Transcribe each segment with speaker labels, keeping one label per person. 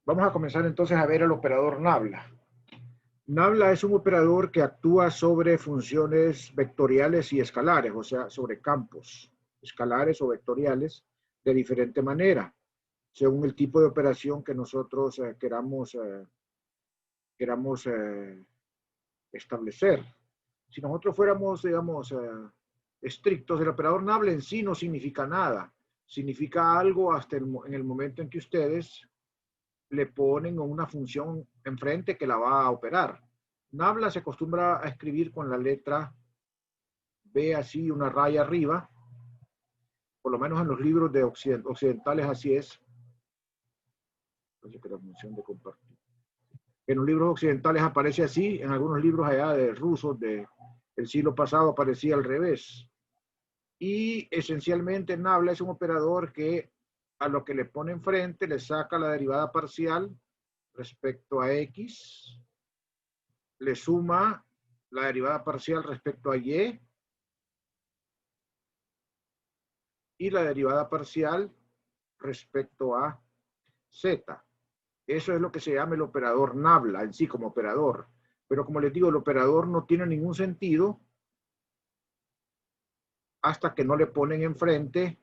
Speaker 1: Vamos a comenzar entonces a ver el operador Nabla. Nabla es un operador que actúa sobre funciones vectoriales y escalares, o sea, sobre campos escalares o vectoriales de diferente manera, según el tipo de operación que nosotros queramos establecer. Si nosotros fuéramos, digamos, estrictos, el operador Nabla en sí no significa nada. Significa algo hasta en el momento en que ustedes le ponen una función enfrente que la va a operar. Nabla se acostumbra a escribir con la letra B así, una raya arriba, por lo menos en los libros de occidentales así es. Que la función de compartir. En los libros occidentales aparece así, en algunos libros allá de rusos del siglo pasado aparecía al revés. Y esencialmente Nabla es un operador que a lo que le pone enfrente le saca la derivada parcial respecto a X, le suma la derivada parcial respecto a y la derivada parcial respecto a z. Eso es lo que se llama el operador Nabla en sí como operador. Pero como les digo, el operador no tiene ningún sentido hasta que no le ponen enfrente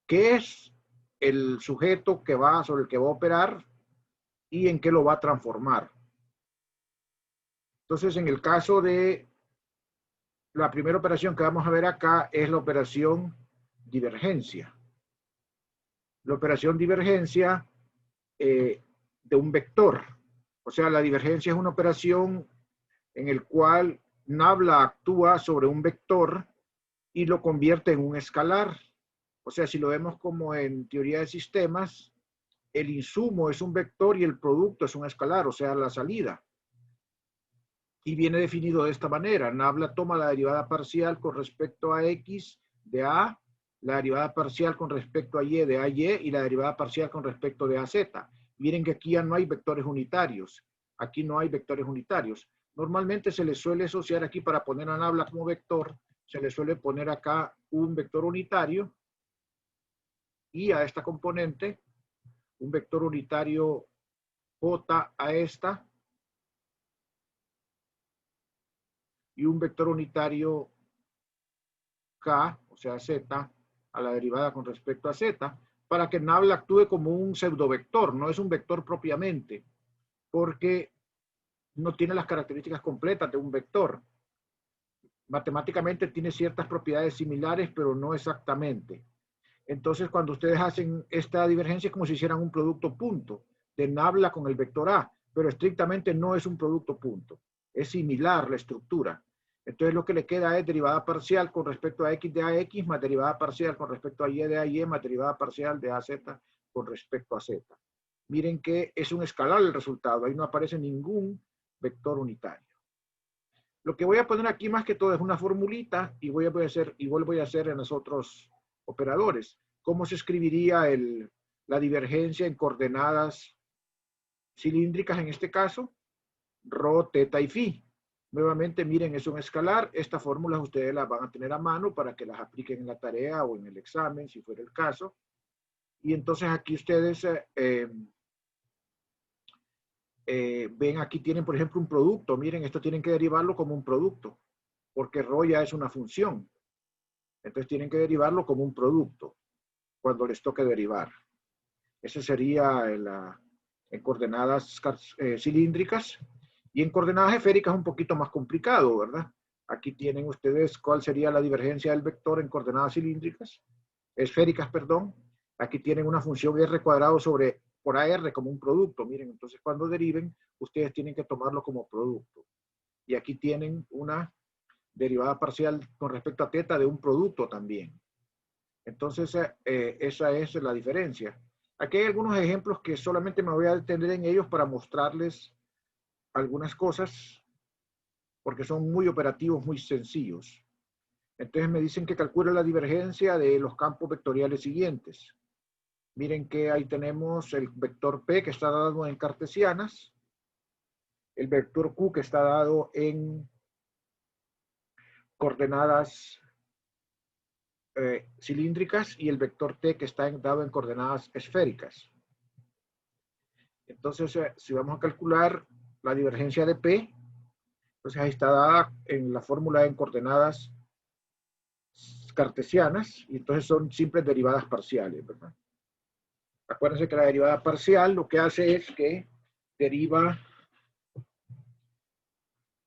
Speaker 1: qué es el sujeto que va, sobre el que va a operar y en qué lo va a transformar. Entonces, en el caso de la primera operación que vamos a ver acá es la operación divergencia. La operación divergencia de un vector. O sea, la divergencia es una operación en el cual Nabla actúa sobre un vector y lo convierte en un escalar. O sea, si lo vemos como en teoría de sistemas, el insumo es un vector y el producto es un escalar, o sea, la salida. Y viene definido de esta manera. Nabla toma la derivada parcial con respecto a X de A, la derivada parcial con respecto a Y de AY y la derivada parcial con respecto de AZ. Miren que aquí ya no hay vectores unitarios. Aquí no hay vectores unitarios. Normalmente se le suele asociar aquí para poner a Nabla como vector, se le suele poner acá un vector unitario y a esta componente un vector unitario J a esta y un vector unitario K, o sea Z, a la derivada con respecto a Z, para que Nabla actúe como un pseudovector, no es un vector propiamente, porque no tiene las características completas de un vector. Matemáticamente tiene ciertas propiedades similares, pero no exactamente. Entonces, cuando ustedes hacen esta divergencia, es como si hicieran un producto punto de Nabla con el vector A, pero estrictamente no es un producto punto. Es similar la estructura. Entonces, lo que le queda es derivada parcial con respecto a X de AX, más derivada parcial con respecto a Y de AY, más derivada parcial de AZ con respecto a Z. Miren que es un escalar el resultado. Ahí no aparece ningún vector unitario. Lo que voy a poner aquí más que todo es una formulita y voy a hacer, igual voy a hacer en los otros operadores. ¿Cómo se escribiría la divergencia en coordenadas cilíndricas en este caso? Rho, teta y phi. Nuevamente, miren, es un escalar. Estas fórmulas ustedes las van a tener a mano para que las apliquen en la tarea o en el examen, si fuera el caso. Y entonces aquí ustedes ven, aquí tienen, por ejemplo, un producto. Miren, esto tienen que derivarlo como un producto, porque Rho ya es una función. Entonces tienen que derivarlo como un producto cuando les toque derivar. Eso sería en coordenadas cilíndricas. Y en coordenadas esféricas es un poquito más complicado, ¿verdad? Aquí tienen ustedes cuál sería la divergencia del vector en coordenadas cilíndricas, esféricas, perdón. Aquí tienen una función r cuadrado sobre por AR como un producto. Miren, entonces cuando deriven, ustedes tienen que tomarlo como producto. Y aquí tienen una derivada parcial con respecto a teta de un producto también. Entonces, esa es la diferencia. Aquí hay algunos ejemplos que solamente me voy a detener en ellos para mostrarles algunas cosas, porque son muy operativos, muy sencillos. Entonces me dicen que calcule la divergencia de los campos vectoriales siguientes. Miren que ahí tenemos el vector P que está dado en cartesianas, el vector Q que está dado en coordenadas cilíndricas y el vector T que está dado en coordenadas esféricas. Entonces, si vamos a calcular la divergencia de P, entonces ahí está dada en la fórmula en coordenadas cartesianas, y entonces son simples derivadas parciales, ¿verdad? Acuérdense que la derivada parcial lo que hace es que deriva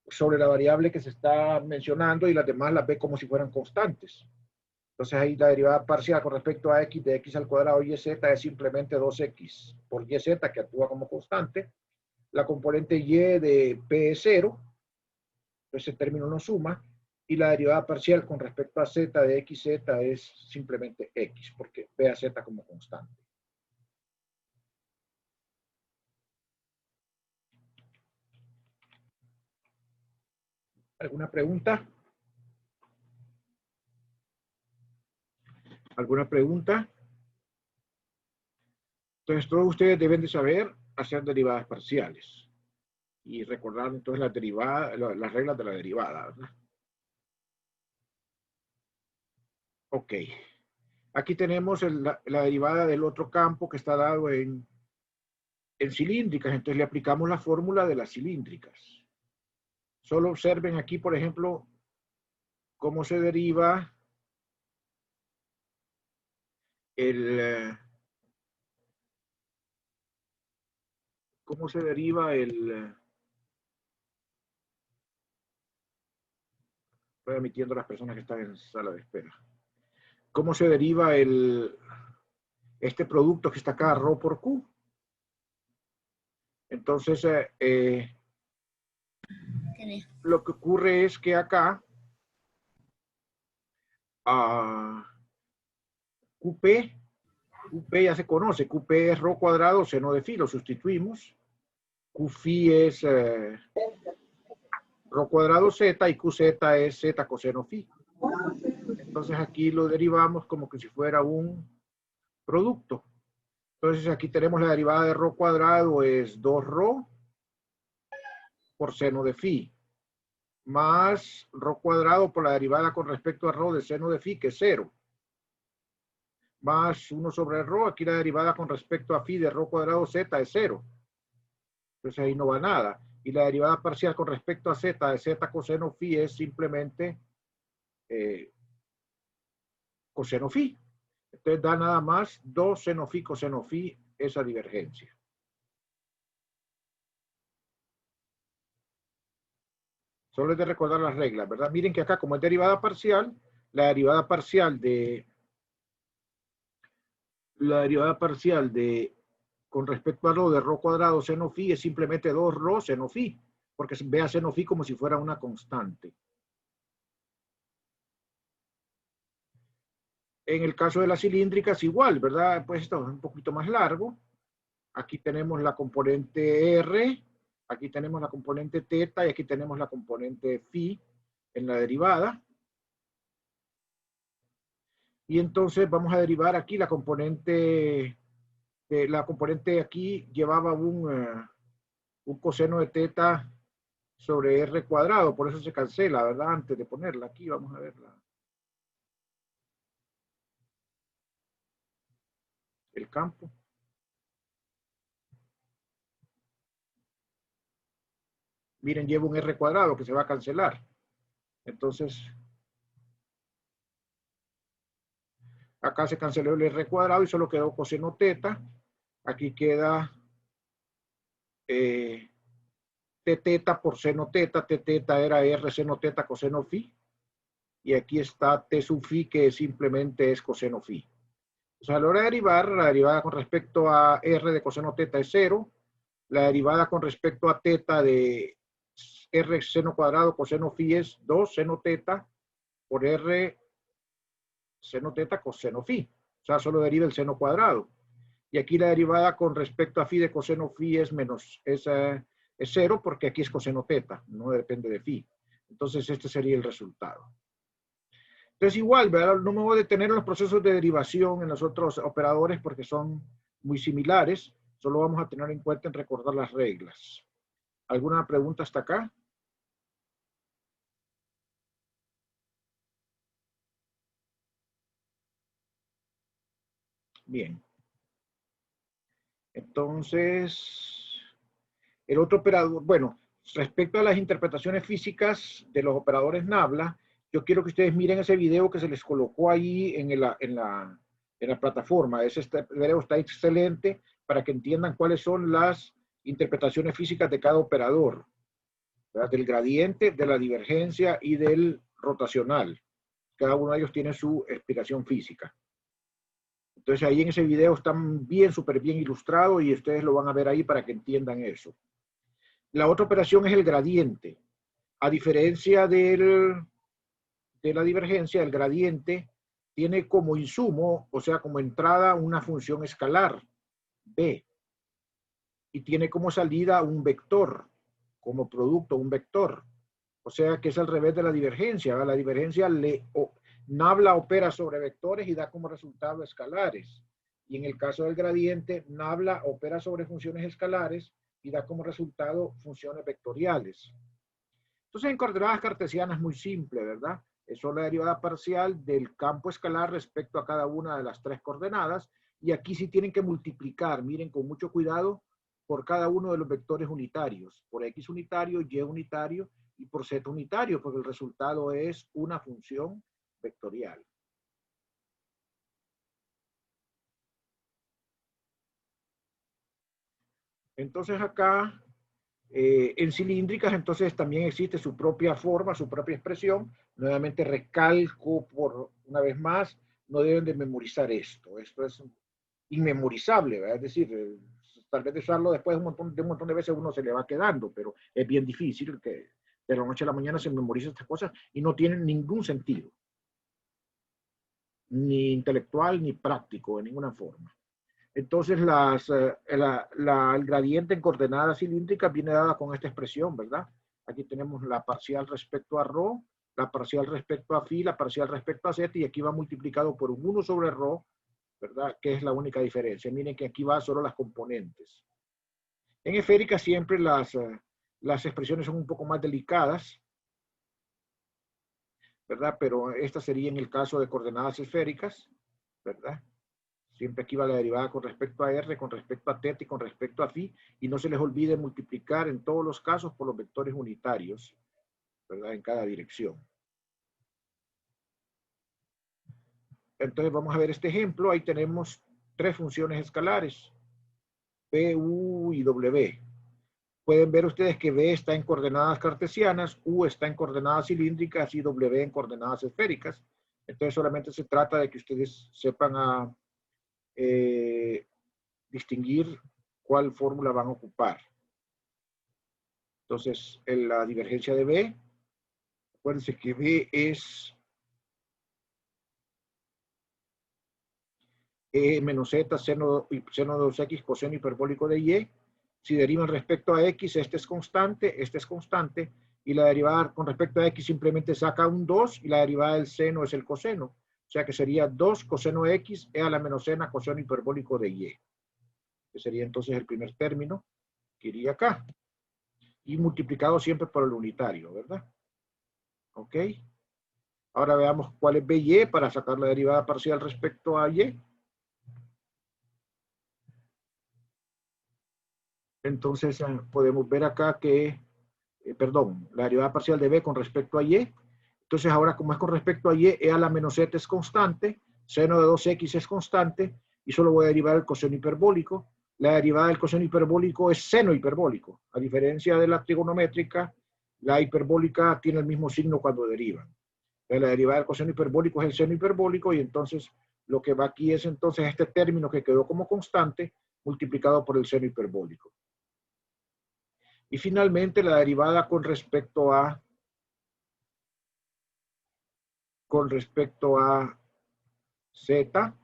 Speaker 1: sobre la variable que se está mencionando y las demás las ve como si fueran constantes. Entonces ahí la derivada parcial con respecto a x de x al cuadrado y z es simplemente 2x por yz, que actúa como constante. La componente y de p es 0, entonces el término no suma, y la derivada parcial con respecto a z de xz es simplemente x, porque ve a z como constante. ¿Alguna pregunta? ¿Alguna pregunta? Entonces todos ustedes deben de saber hacer derivadas parciales y recordar entonces las derivadas, las reglas de la derivada, ¿verdad? Ok. Aquí tenemos la derivada del otro campo que está dado en cilíndricas, entonces le aplicamos la fórmula de las cilíndricas. Solo observen aquí, por ejemplo, cómo se deriva cómo se deriva estoy admitiendo a las personas que están en sala de espera. ¿Cómo se deriva este producto que está acá, ρ por Q? Entonces, lo que ocurre es que acá QP ya se conoce, QP es ρ cuadrado seno de phi, lo sustituimos. QFi es ρ cuadrado z y QZ es z coseno phi. Entonces aquí lo derivamos como que si fuera un producto. Entonces aquí tenemos la derivada de ρ cuadrado es 2ρ por seno de phi, más ρ cuadrado por la derivada con respecto a ρ de seno de phi, que es 0, más 1 sobre ρ, aquí la derivada con respecto a phi de ρ cuadrado z es 0. Entonces ahí no va nada. Y la derivada parcial con respecto a z de z coseno phi es simplemente coseno phi. Entonces da nada más 2 seno phi coseno phi esa divergencia. Solo es de recordar las reglas, ¿verdad? Miren que acá, como es derivada parcial, la derivada parcial de con respecto a ρ de ρ cuadrado seno phi es simplemente 2ρ seno phi, porque ve a seno phi como si fuera una constante. En el caso de las cilíndricas, igual, ¿verdad? Pues esto es un poquito más largo. Aquí tenemos la componente R, aquí tenemos la componente teta y aquí tenemos la componente phi en la derivada. Y entonces vamos a derivar aquí la componente aquí llevaba un coseno de teta sobre R cuadrado, por eso se cancela, ¿verdad? Antes de ponerla aquí, vamos a verla. El campo. Miren, lleva un R cuadrado que se va a cancelar. Entonces, acá se canceló el R cuadrado y solo quedó coseno teta. Aquí queda t teta por seno teta. T teta era R seno teta coseno phi. Y aquí está t sub phi, que simplemente es coseno phi. O sea, a la hora de derivar, la derivada con respecto a R de coseno teta es 0. La derivada con respecto a teta de R seno cuadrado coseno phi es 2 seno teta por R seno teta coseno phi. O sea, solo deriva el seno cuadrado. Y aquí la derivada con respecto a phi de coseno phi es 0, porque aquí es coseno teta, no depende de phi. Entonces este sería el resultado. Entonces igual, ¿verdad? No me voy a detener en los procesos de derivación en los otros operadores porque son muy similares. Solo vamos a tener en cuenta en recordar las reglas. ¿Alguna pregunta hasta acá? Bien. Entonces, El otro operador, bueno, respecto a las interpretaciones físicas de los operadores Nabla, yo quiero que ustedes miren ese video que se les colocó ahí en la plataforma. Ese video está excelente para que entiendan cuáles son las interpretaciones físicas de cada operador, ¿verdad? Del gradiente, de la divergencia y del rotacional. Cada uno de ellos tiene su explicación física. Entonces ahí en ese video están bien, súper bien ilustrados y ustedes lo van a ver ahí para que entiendan eso. La otra operación es el gradiente. A diferencia de la divergencia, el gradiente tiene como insumo, o sea, como entrada, una función escalar, b, y tiene como salida un vector, como producto, un vector. O sea, que es al revés de la divergencia, ¿verdad? La divergencia Nabla opera sobre vectores y da como resultado escalares. Y en el caso del gradiente, Nabla opera sobre funciones escalares y da como resultado funciones vectoriales. Entonces, en coordenadas cartesianas es muy simple, ¿verdad? Es solo la derivada parcial del campo escalar respecto a cada una de las tres coordenadas. Y aquí sí tienen que multiplicar, miren, con mucho cuidado, por cada uno de los vectores unitarios. Por X unitario, Y unitario y por Z unitario, porque el resultado es una función vectorial. Entonces acá, en cilíndricas, entonces también existe su propia forma, su propia expresión. Nuevamente recalco por una vez más, no deben de memorizar esto. Esto es inmemorizable, ¿verdad? Es decir, tal vez de usarlo después de un montón de veces uno se le va quedando, pero es bien difícil que de la noche a la mañana se memorice estas cosas y no tienen ningún sentido, ni intelectual ni práctico, de ninguna forma. Entonces, el gradiente en coordenadas cilíndricas viene dada con esta expresión, ¿verdad? Aquí tenemos la parcial respecto a ρ, la parcial respecto a phi, la parcial respecto a z, y aquí va multiplicado por un 1 sobre ρ, ¿verdad? Que es la única diferencia. Miren que aquí va solo las componentes. En esférica siempre las expresiones son un poco más delicadas, ¿verdad? Pero esta sería en el caso de coordenadas esféricas, ¿verdad? Siempre aquí va la derivada con respecto a r, con respecto a θ y con respecto a phi, y no se les olvide multiplicar en todos los casos por los vectores unitarios, ¿verdad? En cada dirección. Entonces vamos a ver este ejemplo. Ahí tenemos tres funciones escalares, P, U y W. Pueden ver ustedes que B está en coordenadas cartesianas, U está en coordenadas cilíndricas y W en coordenadas esféricas. Entonces solamente se trata de que ustedes sepan distinguir cuál fórmula van a ocupar. Entonces, en la divergencia de B, acuérdense que B es E menos Z, seno de 2X, coseno hiperbólico de Y. Si derivan respecto a X, este es constante, y la derivada con respecto a X simplemente saca un 2, y la derivada del seno es el coseno. O sea que sería 2 coseno de X, E a la menos n, coseno hiperbólico de Y. Que sería entonces el primer término que iría acá. Y multiplicado siempre por el unitario, ¿verdad? ¿Ok? Ahora veamos cuál es BY para sacar la derivada parcial respecto a Y. Entonces podemos ver acá que, la derivada parcial de B con respecto a Y. Entonces ahora como es con respecto a Y, E a la menos z es constante, seno de 2x es constante, y solo voy a derivar el coseno hiperbólico. La derivada del coseno hiperbólico es seno hiperbólico. A diferencia de la trigonométrica, la hiperbólica tiene el mismo signo cuando derivan. La derivada del coseno hiperbólico es el seno hiperbólico, y entonces lo que va aquí es entonces este término que quedó como constante multiplicado por el seno hiperbólico. Y finalmente la derivada con respecto a z.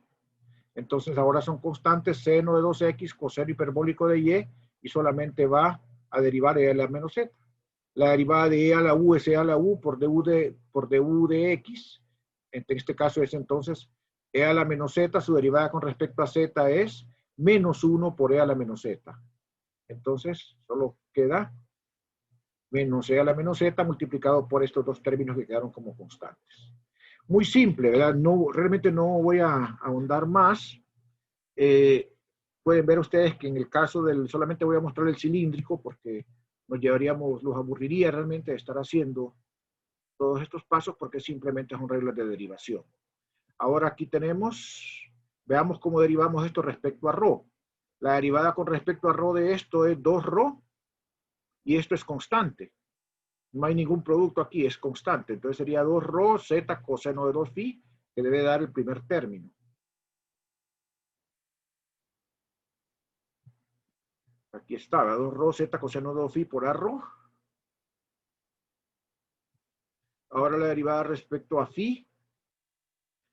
Speaker 1: Entonces ahora son constantes seno de 2x, coseno hiperbólico de y, y solamente va a derivar e a la menos z. La derivada de e a la u es e a la u por du de x. En este caso es entonces e a la menos z, su derivada con respecto a z es menos 1 por e a la menos z. Entonces solo queda menos e a la menos z multiplicado por estos dos términos que quedaron como constantes. Muy simple, ¿verdad? No, realmente no voy a ahondar más. pueden ver ustedes que en el caso del, solamente voy a mostrar el cilíndrico porque los aburriría realmente de estar haciendo todos estos pasos porque simplemente son reglas de derivación. Ahora aquí tenemos, veamos cómo derivamos esto respecto a ρ. La derivada con respecto a ρ de esto es 2ρ y esto es constante. No hay ningún producto aquí, es constante. Entonces sería 2ρ z coseno de 2phi, que debe dar el primer término. Aquí estaba, 2ρ z coseno de 2phi por arro. Ahora la derivada respecto a phi.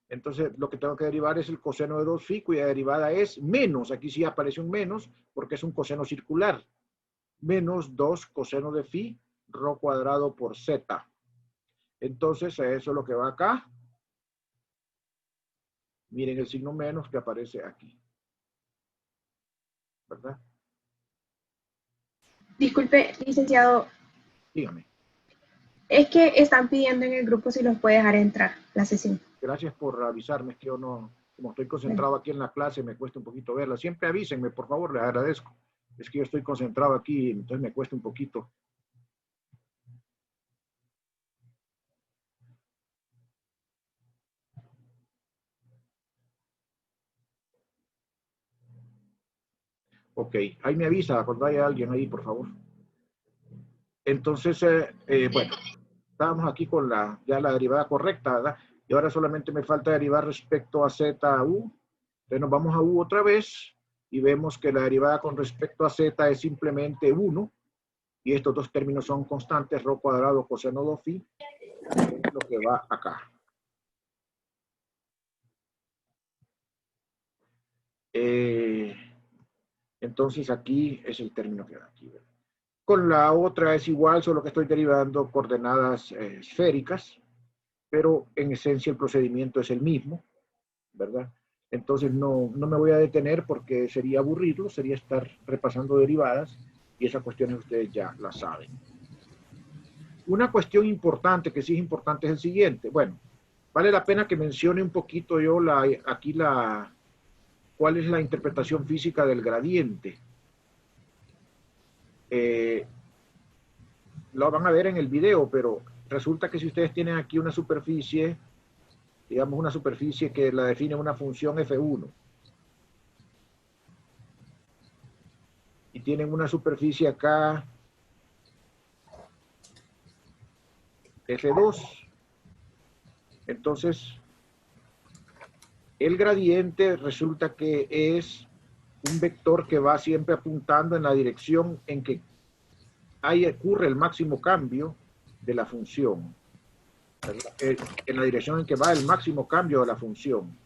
Speaker 1: Entonces lo que tengo que derivar es el coseno de 2phi, cuya derivada es menos. Aquí sí aparece un menos, porque es un coseno circular. Menos 2 coseno de phi, ρ cuadrado por z. Entonces eso es lo que va acá. Miren el signo menos que aparece aquí. ¿Verdad?
Speaker 2: Disculpe, licenciado,
Speaker 1: Dígame.
Speaker 2: es que están pidiendo en el grupo si los puede dejar entrar la sesión.
Speaker 1: Gracias por avisarme, es que yo no, como estoy
Speaker 2: Bueno,
Speaker 1: concentrado aquí en la clase, me cuesta un poquito verla. Siempre avísenme, por favor, les agradezco. Es que yo estoy concentrado aquí, entonces me cuesta un poquito. Ok, ahí me avisa cuando haya alguien ahí, por favor. Entonces, bueno, estábamos aquí con ya la derivada correcta, ¿verdad? Y ahora solamente me falta derivar respecto a z a u. Entonces nos vamos a u otra vez y vemos que la derivada con respecto a z es simplemente 1. Y estos dos términos son constantes, ρ cuadrado coseno 2phi, es lo que va acá. Entonces aquí es el término que va aquí. Con la otra es igual, solo que estoy derivando coordenadas esféricas, pero en esencia el procedimiento es el mismo, ¿verdad? Entonces no me voy a detener porque sería aburrirlo, sería estar repasando derivadas y esas cuestiones ustedes ya las saben. Una cuestión importante, que sí es importante, es el siguiente. Bueno, vale la pena que mencione un poquito yo aquí cuál es la interpretación física del gradiente. Lo van a ver en el video, pero resulta que si ustedes tienen aquí una superficie, digamos una superficie que la define una función f1, y tienen una superficie acá f2, entonces el gradiente resulta que es un vector que va siempre apuntando en la dirección en que ahí ocurre el máximo cambio de la función, en la dirección en que va el máximo cambio de la función.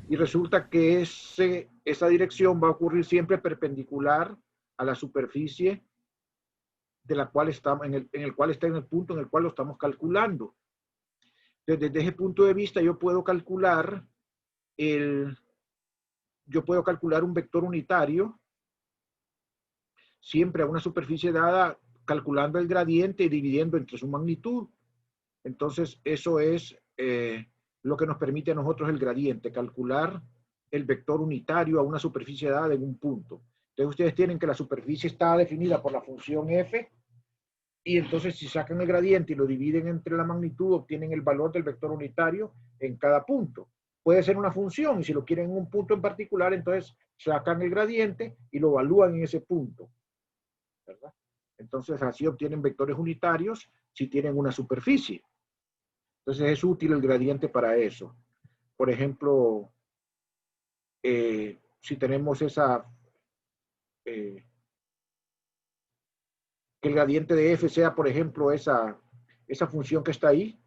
Speaker 1: Y resulta que esa dirección va a ocurrir siempre perpendicular a la superficie de la cual estamos, en el cual está en el punto en el cual lo estamos calculando. Entonces, desde ese punto de vista yo puedo calcular un vector unitario siempre a una superficie dada, calculando el gradiente y dividiendo entre su magnitud. Entonces, eso es lo que nos permite a nosotros el gradiente, calcular el vector unitario a una superficie dada en un punto. Entonces, ustedes tienen que la superficie está definida por la función f, y entonces si sacan el gradiente y lo dividen entre la magnitud, obtienen el valor del vector unitario en cada punto. Puede ser una función, y si lo quieren en un punto en particular, entonces sacan el gradiente y lo evalúan en ese punto, ¿verdad? Entonces así obtienen vectores unitarios si tienen una superficie. Entonces es útil el gradiente para eso. Por ejemplo, si tenemos que el gradiente de f sea, por ejemplo, esa función que está ahí,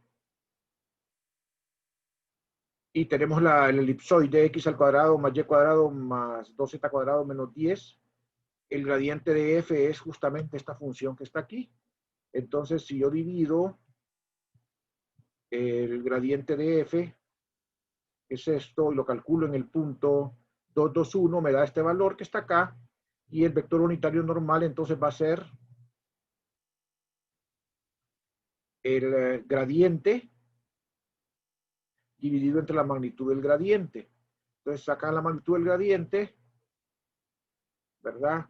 Speaker 1: y tenemos el elipsoide x al cuadrado más y cuadrado más 2z cuadrado menos 10, el gradiente de f es justamente esta función que está aquí. Entonces, si yo divido el gradiente de f, es esto, y lo calculo en el punto 221, me da este valor que está acá, y el vector unitario normal entonces va a ser el gradiente dividido entre la magnitud del gradiente. Entonces sacan la magnitud del gradiente, ¿verdad?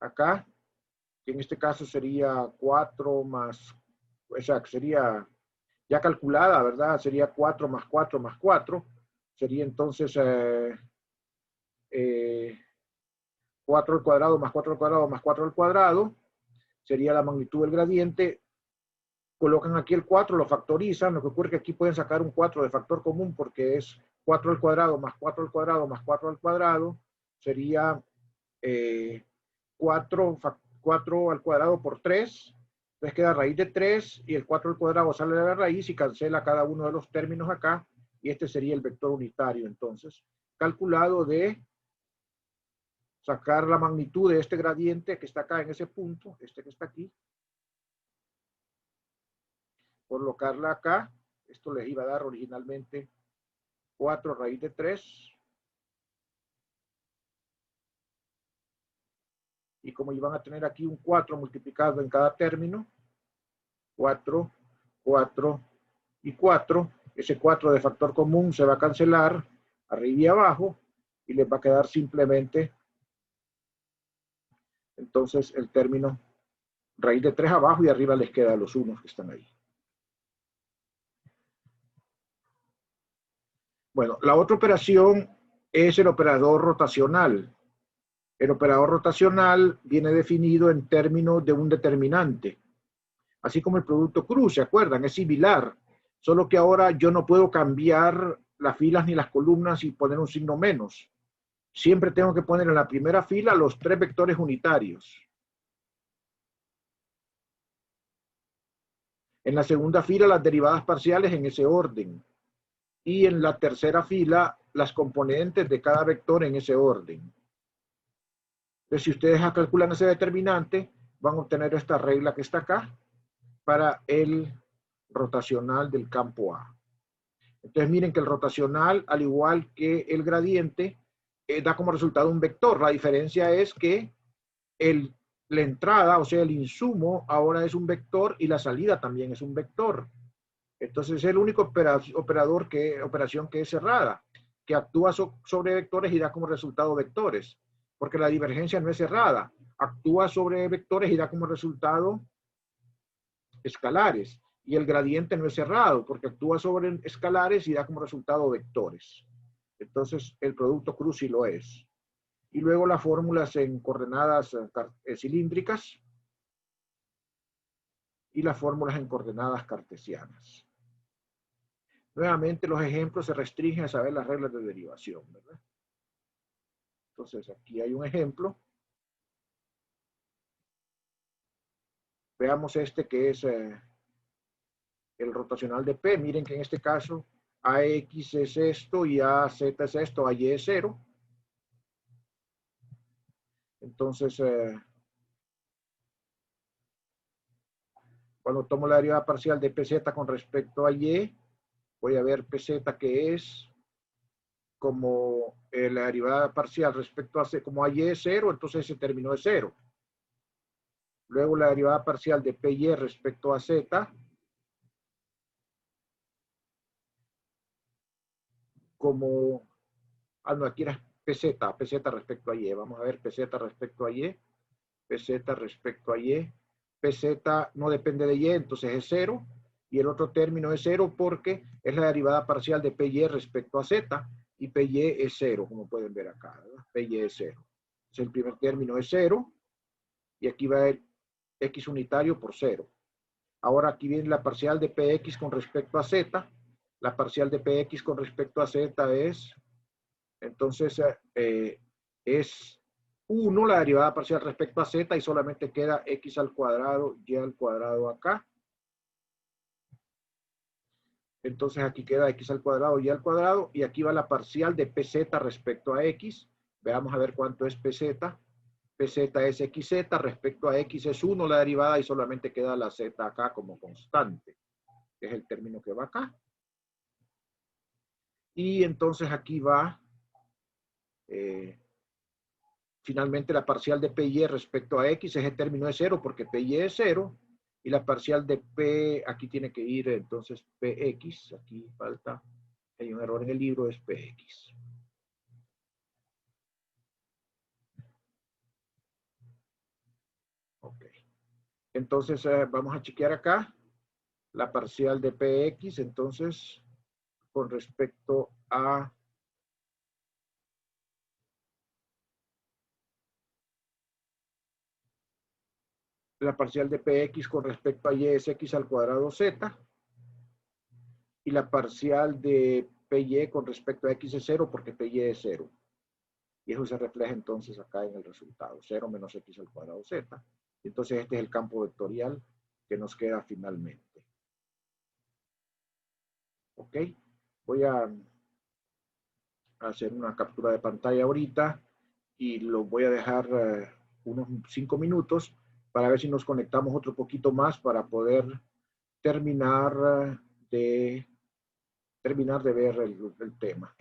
Speaker 1: Acá, que en este caso sería 4 más, o sea, que sería ya calculada, ¿verdad? Sería 4 más 4 más 4. Sería entonces 4 al cuadrado más 4 al cuadrado más 4 al cuadrado. Sería la magnitud del gradiente. Colocan aquí el 4, lo factorizan. Lo que ocurre es que aquí pueden sacar un 4 de factor común porque es 4 al cuadrado más 4 al cuadrado más 4 al cuadrado. Sería 4 al cuadrado por 3. Entonces queda raíz de 3 y el 4 al cuadrado sale de la raíz y cancela cada uno de los términos acá. Y este sería el vector unitario, entonces, calculado de sacar la magnitud de este gradiente que está acá en ese punto, este que está aquí, colocarla acá. Esto les iba a dar originalmente 4 raíz de 3. Y como iban a tener aquí un 4 multiplicado en cada término, 4, 4 y 4, ese 4 de factor común se va a cancelar arriba y abajo y les va a quedar simplemente entonces el término raíz de 3 abajo y arriba les queda los unos que están ahí. Bueno, la otra operación es el operador rotacional. El operador rotacional viene definido en términos de un determinante. Así como el producto cruz, ¿se acuerdan? Es similar, solo que ahora yo no puedo cambiar las filas ni las columnas y poner un signo menos. Siempre tengo que poner en la primera fila los 3 vectores unitarios. En la segunda fila las derivadas parciales en ese orden. Y en la tercera fila las componentes de cada vector en ese orden. Entonces, si ustedes calculan ese determinante, van a obtener esta regla que está acá para el rotacional del campo A. Entonces miren que el rotacional, al igual que el gradiente, da como resultado un vector. La diferencia es que la entrada, o sea, el insumo, ahora es un vector y la salida también es un vector. Entonces es el único operación que es cerrada, que actúa sobre vectores y da como resultado vectores, porque la divergencia no es cerrada, actúa sobre vectores y da como resultado escalares. Y el gradiente no es cerrado porque actúa sobre escalares y da como resultado vectores. Entonces el producto cruz sí lo es. Y luego las fórmulas en coordenadas cilíndricas y las fórmulas en coordenadas cartesianas. Nuevamente los ejemplos se restringen a saber las reglas de derivación, ¿verdad? Entonces aquí hay un ejemplo. Veamos este que es el rotacional de P. Miren que en este caso AX es esto y AZ es esto, AY es 0. Entonces, cuando tomo la derivada parcial de PZ con respecto a Y, voy a ver PZ que es como la derivada parcial respecto a C, como AY es 0, entonces ese término es 0. Luego la derivada parcial de PY respecto a Z, como, no, aquí era PZ respecto a Y. Vamos a ver PZ respecto a Y, PZ respecto a Y. PZ no depende de Y, entonces es 0. Y el otro término es 0 porque es la derivada parcial de PY respecto a Z. Y PY es 0, como pueden ver acá, ¿verdad? PY es 0. Entonces el primer término es 0. Y aquí va el X unitario por 0. Ahora aquí viene la parcial de PX con respecto a Z. La parcial de PX con respecto a Z es, entonces, es 1 la derivada parcial respecto a Z y solamente queda X al cuadrado, Y al cuadrado acá. Entonces aquí queda X al cuadrado, Y al cuadrado y aquí va la parcial de PZ respecto a X. Veamos a ver cuánto es PZ. PZ es XZ, respecto a X es 1 la derivada y solamente queda la Z acá como constante, que es el término que va acá. Y entonces aquí va finalmente la parcial de PY respecto a X, ese término es 0 porque PY es 0. Y la parcial de P, aquí tiene que ir entonces PX, aquí falta Hay un error en el libro, es PX. Ok. Entonces, vamos a chequear acá la parcial de PX, entonces, con respecto a la parcial de PX con respecto a Y es X al cuadrado Z, y la parcial de PY con respecto a X es 0 porque PY es 0. Y eso se refleja entonces acá en el resultado, 0 menos X al cuadrado Z. Entonces este es el campo vectorial que nos queda finalmente. Ok, voy a hacer una captura de pantalla ahorita y lo voy a dejar unos 5 minutos para ver si nos conectamos otro poquito más para poder terminar de ver el tema.